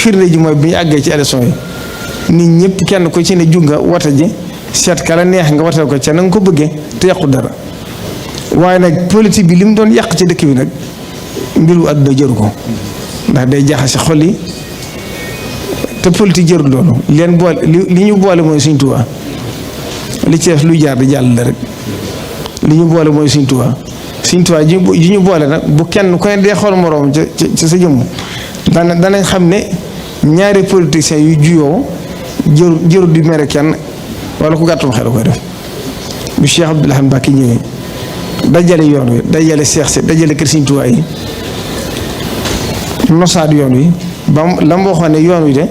firnde ji mooy bi ñu àggee ci élection yi nit ñëpp kenn ku ci ne jug nga wate ji seet ka la neex nga wateel ko ca na nga ko bëggee te yàqu dara waaye nag politique bi li mu doon yàq ci dëkk bi nag mbiru àdduna jëru ko ndax day jaxase xol yi te politique jërul loolu leen boole li ñu boole mooy Sëriñ Tuubaa li ci def luy jaar di jàll la rek li ñu boole mooy Sëriñ Tuubaa Sëriñ Tuubaa ji ñu boole nag bu kenn ku ne dee xool moroom ca sa jëmm danañ xam ne ñaari politiciens yu juyoo jërul di mere kenn wala ku gàttum xel koy def bu Cheikh Abdoul Ahad Mbacké ñëwee dajale yoon wi dajale seex si dajale kër Sëriñ Tuubaa yi nosaat yoon wi ba la ma waxoon ne yoon wi de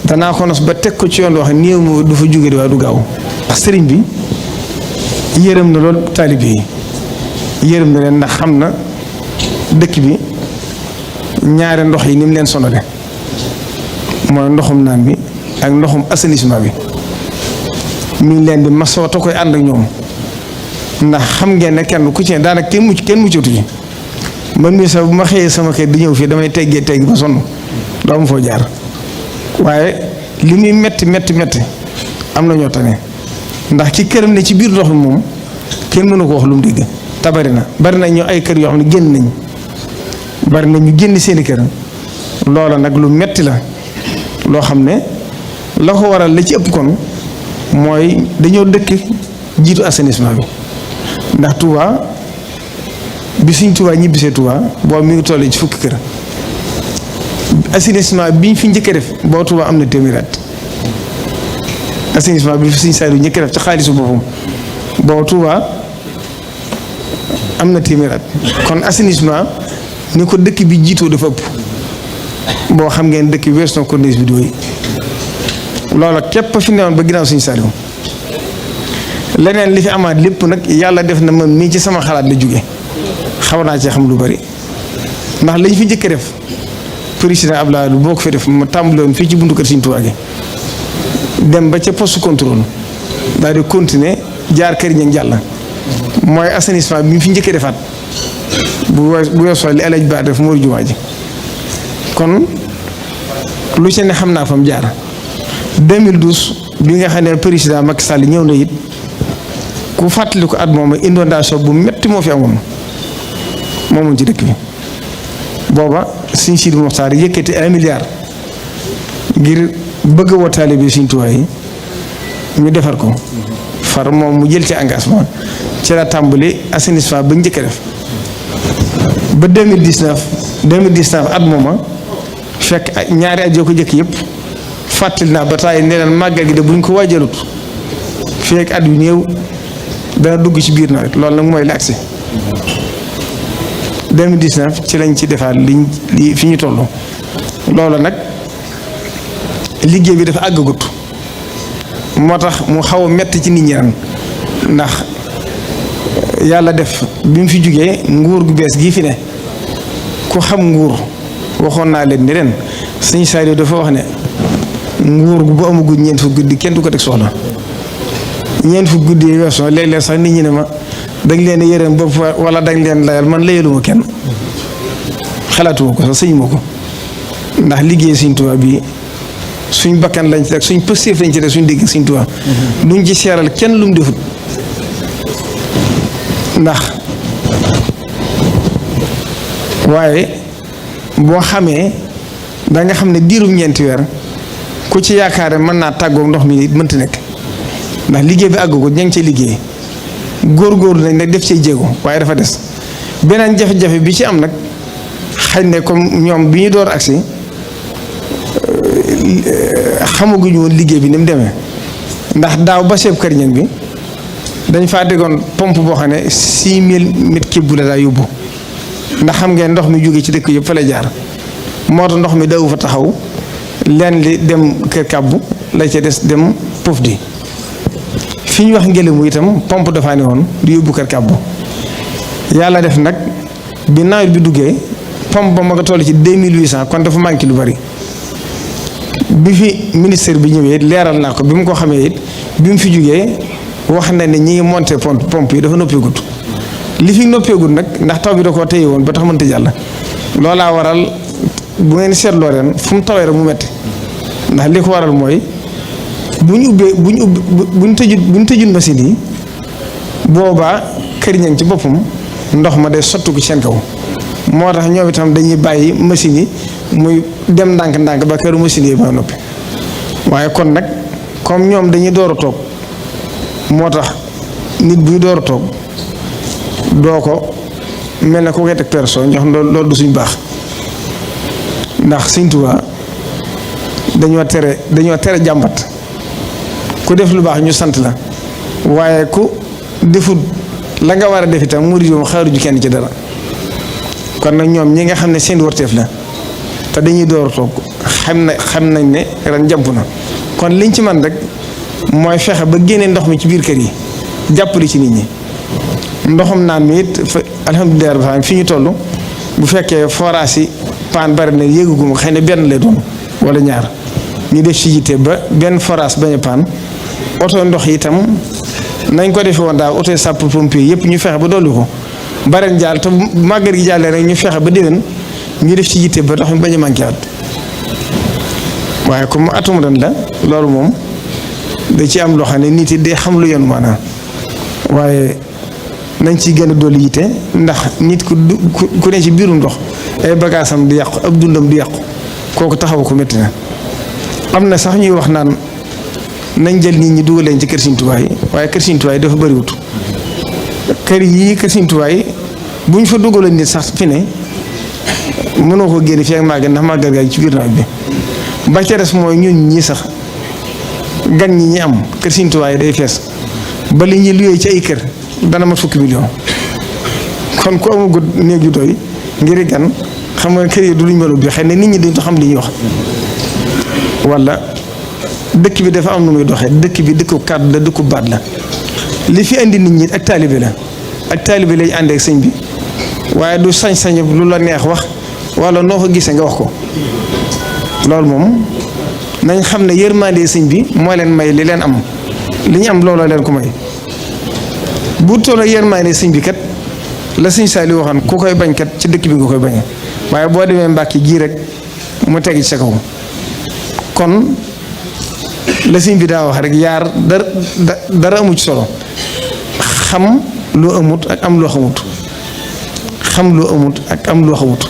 danaa ko nos ba teg ko ci yoon wax néew ma du fa jóge di waaye du gaaw ndax sëriñ bi yërëm na lool taalibe yi yërëm na leen ndax xam na dëkk bi ñaari ndox yi ni mu leen sonale mooy ndoxum naan bi ak ndoxum assainissement bi mi ngi leen di masoo te koy ànd ak ñoom ndax xam ngeen ne kenn ku ci ne daanaka kenn muccatu ci man mii sax bu ma xëyee sama kër di ñëw fii damay teggi ba sonn doo am foo jaar waaye li muy metti am na ñoo tane ndax ci këram ne ci biir ndox mi moom kenn mënu ko wax lu mu dégg te bari na ñoo ay kër yoo xam ne génn nañ bari na ñu génn seeni kër loola nag lu metti la loo xam ne la ko waral la ci ëpp kon mooy dañoo dëkk jiitu assainissement bi ndax Touba bi suñ Touba ñibbisee Touba boobu mi ngi toll ci fukki kër assainissement bi ñu fi njëkk a def boo Touba am na téeméeri at assainissement bi fi suñ saa yu njëkk a def ci xaalisu boppam boo Touba am na téeméeri at kon assainissement ni ko dëkk bi jiitoo dafa ëpp boo xam ngeen dëkk bi weesu na corniche bi di wéy loola képp fi newoon ba ginnaaw suñu Saliou leneen li fi amaat lépp nag yàlla def na man mii ci sama xalaat la jóge xaw naa ci xam lu bari ndax lañ fi njëkk a def président Abdoulaye boo ko fi def ma tàmbale woon fii ci buntu kër Sëriñ Tuubaa gi dem ba ca poste contrôle daal di continuer jaar kër ña jàll mooy assainissement bi mu fi njëkk a defaat bu weesoo li El Hadj Ba def mooy jumaa ji kon lu ci ne xam naa fa mu jaar 2012 bi nga xam ne président Macky Sall ñëw na it ku fàttali ko at moom inondation bu metti moo fi amoon moomoon ci dëkk bi booba Sëriñ Sidi Moxtaar yëkkati 1 milliard ngir bëgg a woo taalibe Sëriñ Tuubaa yi ñu defar ko far moom mu jël ci engagement ci la tàmbali assainissement ba njëkk a def ba 2019 at mooma fekk ñaari at yoo ko jëkk yëpp fàttali naa ba taay ne leen màggal gi de buñ ko waajalut fekk at yu néew dana dugg ci biir nawet loolu nag mooy la agsi 2019 ci lañ ci defaat li fi ñu toll loolu nag liggéey bi dafa àggagut moo tax mu xaw a metti ci nit ñi ren ndax yàlla def bi mu fi jógee nguur gu bees gii fi ne ku xam nguur waxoon naa leen ni ren Sëriñ Saliou dafa wax ne nguur gu bu amagul ñeent fu guddi kenn du ko teg soxla ñeent fu guddi yi weesoo léeg-léeg sax nit ñi ne ma dañ leen yërëm bopp wala dañ leen layal man layaluma kenn xalaatuma ko sax sëñ ma ko ndax liggéey Sëriñ Tuubaa bi suñ bakkan lañ ci rek suñ pëstéef lañ ci rek suñ digg Sëriñ Tuubaa duñ ci seeral kenn lu mu defut ndax waaye boo xamee da nga xam ne diirum ñeenti weer ku ci yaakaar mën naa tàggoog ndox mi mënta nekk ndax liggéey bi àggu ko ña ngi cee liggéey góorgóorlu nañ nag def cee jéego waaye dafa des beneen jafe-jafe bi ci am nag xëy ne comme ñoom bi ñu door agsi xamaguñu woon liggéey bi ni mu demee ndax daaw ba seeb kër ñan bi dañ faa déggoon pompe boo xam ne 6000 mètres cubes la daa yóbbu ndax xam ngeen ndox mi jóge ci dëkk yëpp fa lay jaar moo tax ndox mi dawu fa taxaw leen li dem kër kàbbu la ca des dem pof di fi ñu wax ngelamu itam pompe dafa ne woon di yóbbu kër kàbbu yàlla def nag bi nawet bi duggee pompe ba ma nga toll ci 2800 kon dafa manqué lu bari bi fi ministère bi ñëwee leeral naa ko bi mu ko xamee it bi mu fi jógee wax na ne ñi ngi monté pompe yi dafa noppeegut li fi noppeegut nag ndax taw bi da koo téye woon ba tax mënta jàll loolaa waral bu ngeen seetloo ren fu mu tawee rek mu metti ndax li ko waral mooy bu ñu tëjul machine yi boobaa kër ñang ci boppam ndox ma day sotti ko seen kaw moo tax ñoom itam dañuy bàyyi machine yi muy dem ndànk-ndànk ba këru machine yi ba noppi waaye kon nag comme ñoom dañuy door a toog moo tax nit buy door a toog doo ko mel ne ko koy teg perso ñox loolu du suñ baax ndax Sëñ Tuubaa dañoo tere jàmbat ku def lu baax ñu sant la waaye ku defut la nga war a def itam murid moom xaaruju kenn ci dara kon nag ñoom ñi nga xam ne seen warteef la te dañuy door a toog xam nañ ne ren jàmp na kon liñ ci man rek mooy fexe ba génne ndox mi ci biir kër yi jàppale ci nit ñi ndoxum naan mi it fa alhamdulilah rabbil fi ñu toll bu fekkee forage yi paan bari na yéeguguma xëy na benn lay doon wala ñaar ñu def ci yitte ba benn forage bañ a paan oto ndox yi itam nañ ko defee woon daaw oto sapeurs-pompiers yëpp ñu fexe ba dolli ko bareen jaal te màggal gi jàllee rek ñu fexe ba déwén ñu def ci yitte ba ndox mi bañ a manqué at waaye comme atum ren la loolu moom da ci am loo xam ne nit yi day xam lu yoon maanaam waaye nañ ci gën a dolli yitte ndax nit ku ne ci biirum ndox ay bagaasam di yàqu ab dundam di yàqu kooku taxaw ko métti na am na sax ñuy wax naan nañ jël nit ñi dugal leen ci kër Sëñ Tuubaa yi waaye kër Sëñ Tuubaa yi dafa bëriwut kër yii kër Sëñ Tuubaa yi bu ñu fa dugaloon nit sax fi ne mënoo ko génne fii ak màggal ndax màggal gaa ci biir nawet bi ba ca des mooy ñun ñii sax gan ñi am kër Sëñ Tuubaa yi day fees ba li ñuy luyee ci ay kër dana mat fukki million kon ku amagut néeg yu doy ngir gan xam nga kër yi du luñ mën a ubbi xëy na nit ñi dañ ko xam li ñuy wax wala dëkk bi dafa am nu muy doxee dëkk bi dëkku kàddu la dëkku baat la li fi indi nit ñi ak taalibe la ak taalibe lañ àndee ak sëñ bi waaye du sañ-sañ lu la neex wax wala noo ko gisee nga wax ko loolu moom nañ xam ne yërmande sëñ bi moo leen may li leen am li ñu am looloo leen ko may bu toll yërmande sëñ bi kat la sëñ Saali waxoon ku koy bañ kat ci dëkk bi nga koy bañee waaye boo demee Mbàkke gii rek mu teg ci sa kaw kon la sëñ bi daa wax rek yaar dara amu ci solo xam loo amut ak am loo xamut xam loo amut ak am loo xamut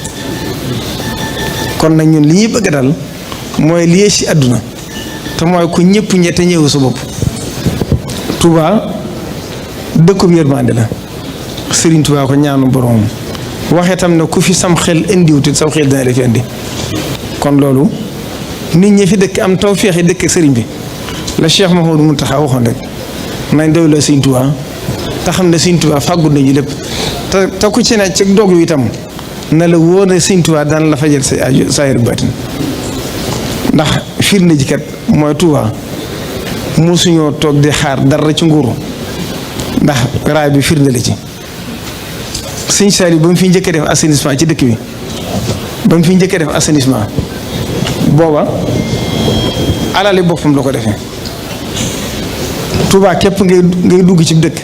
kon nag ñun li ñuy bëgg dal mooy lii ci àdduna te mooy ku ñëpp ñette ñëwu sa bopp Touba dëkkub yërmande la Sëriñ Touba ko ñaanu borom waxee tam ne ku fi sam xel indiwut sam xel dina la fi indi kon loolu nit ñi fi dëkk am tawfeex yi dëkk sëriñ bi la Cheikh Mouhamadou Mountakha waxoon rek nañ doy la Sëriñ Touba te xam ne Sëriñ Touba fàggul nañu lépp te ku ci ne ci dog yu itam na la wóor ne Sëriñ Touba daan la fajal sa aju saayir baatin ndax firnde ji kat mooy Touba mosuñoo toog di xaar dara ci nguuru ndax raay bi firnde la ci Sëriñ Saaliw ba mu fi njëkk a def assainissement ci dëkk bi ba mu fi njëkk a def assainissement booba alali boppam la ko defee Touba képp ngay dugg ci dëkk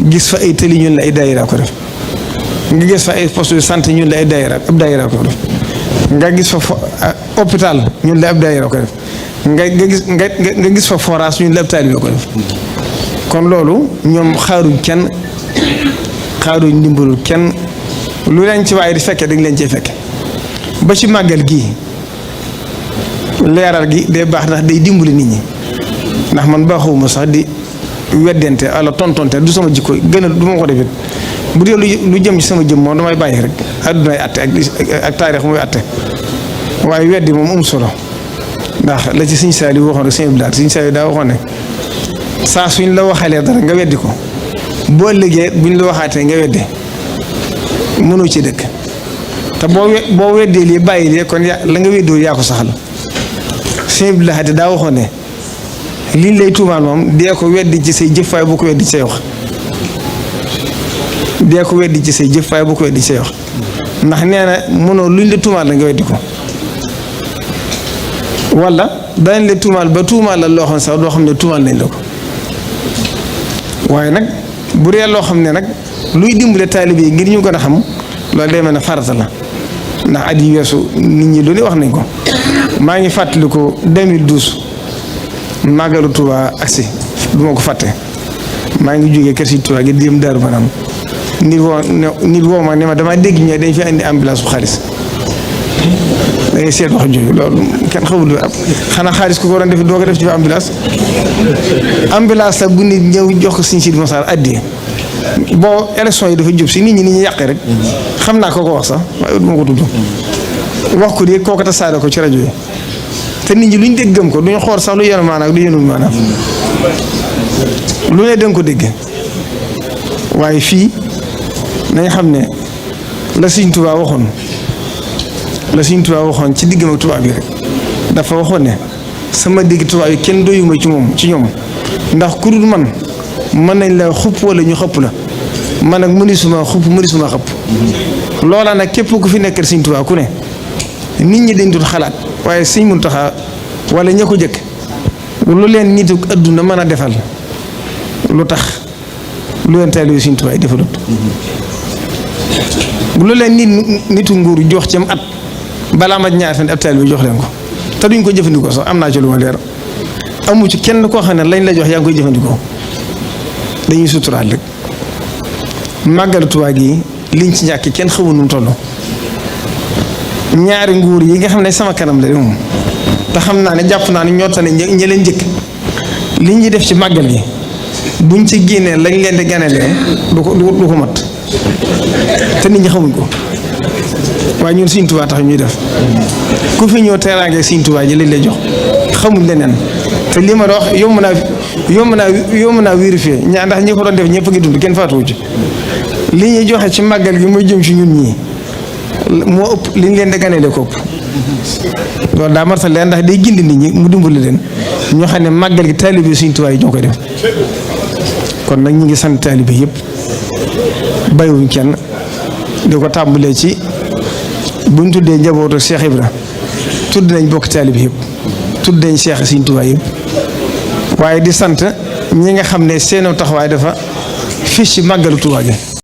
gis fa ay tëli ñun la ay daayira ko def nga gis fa ay poste de santé ñun la ay daayira ab daayira ko def nga gis fa hôpital ñun la ab daayira ko def nga gis fa forage ñun la ab taalibe ko def kon loolu ñoom xaaruñ kenn xaaruñ ndimbalul kenn lu leen ci waaye di fekkee dañ leen cee fekke ba ci màggal gii leeral gi day baax ndax day dimbali nit ñi ndax man baaxuma sax di weddente wala tontonte du sama jikko gën a du ma ko defit bu dee lu jëm ci sama jëm moom damay bàyyi rek àddunay atte ak taarix muy atte waaye weddi moom am solo ndax la ci Sëñ Saaliw waxoon rek Sëñ Abdou Lahad Sëñ Saaliw daa waxoon ne saa suñ la waxalee dara nga weddi ko boo ëllëgee buñ la waxaatee nga weddi mënoo ci dëkk te boo weddee lii bàyyi lii kon la nga weddoo yaa ko saxal Sëñ Abdou Lahad daa waxoon ne liñ lay tuumaal moom dee ko weddi ci say jëf waaye bu ko weddi ci say wax dee ko weddi ci say jëf waaye bu ko weddi ci say wax ndax nee na mënoo luñ la tuumaal la nga weddi ko wala danañ la tuumaal ba tuumaal la loo xam sax doo xam ne tuumaal nañ la ko waaye nag bu dee loo xam ne nag luy dimbale taalibe yi ngir ñu gën a xam loolu day mel ne farata la ndax at yi weesu nit ñi lu ne wax nañ ko. maa ngi fàttaliku 2012 màggalu Touba agsi du ma ko fàtte maa ngi jógee kër si Touba gi dem Daaru Manaan nit woo ma ne ma damaa dégg ñe dañ fi indi ambulance bu xaalis da ngay seet wax jooju loolu kenn xamul xanaa xaalis ku ko doon def doo ko def ci ambulance la bu nit ñëw jox ko Sëñ Sidi Moxtaar addi boo élection yi dafa jub si nit ñi yàqee rek xam naa ko wax sax waaye du ma ko tudd wax ko di kooku tasaare ko ci rajo yi te nit ñi luñ dégg gëm ko duñu xool sax lu yenu maanaam du yenul maanaam lu ne danga ko dégg waaye fii nañ xam ne la Sëñ Tuubaa waxoon ci diggam ak tubaab yi rek dafa waxoon ne sama digg tubaab yi kenn doyuma ci ñoom ndax ku dul man mën nañ la xupp wala ñu xëpp la man nag mënisuma xupp mënisuma xëpp loola nag képp ku fi nekkal Sëñ Tuubaa ku ne nit ñi dañ dul xalaat waaye Sëñ Muntaxa wala ña ko jëkk lu leen nitu adduna mën a defal lu tax lu leen taalibe Sëñ Tuubaa defalut lu leen nitu nguur jox ci at balaa ma ñaar fan ab taalibe jox leen ko te duñ ko jëfandikoo sax am naa ci lu ma leer amu ci kenn koo xam ne lañ la jox yaa ngi koy jëfandikoo dañuy suturaal rek màggalu Tuubaa gi liñ ci ñàkk kenn xamul nu mu toll ñaari nguur yi nga xam ne sama kanam la moom te xam naa ne jàpp naa ne ñoo tane ñi leen njëkk li ñuy def ci màggal gi buñ ci génnee lañ leen di ganelee du ko mat te nit ñi xamuñ ko waaye ñun Sëñ Tuubaa tax ñuy def ku fi ñëw teraange Sëñ Tuubaa ji lañ lay jox xamuñ leneen te li ma wax yomb naa vérifier ndax ñi ko doon def ñëpp a ngi dund kenn faatuwu ci li ñuy joxe ci màggal gi mooy jëm ci ñun ñii moo ëpp li ñu leen di ganeele ko ëpp loolu daa martal leen ndax day gindi nit ñi mu dimbali leen ñoo xam ne màggal gi taalibe Sëñ Tuubaa yi ñoo koy def kon nag ñi ngi sant taalibe yëpp bàyyiwuñ kenn di ko tàmbalee ci buñ tuddee njabootu Cheikh Ibra tudd nañ bokk taalibe yëpp tudd nañ Cheikh Sëñ Tuubaa yëpp waaye di sant ñi nga xam ne seenoo taxawaay dafa fis ci màggalu Tuubaa gi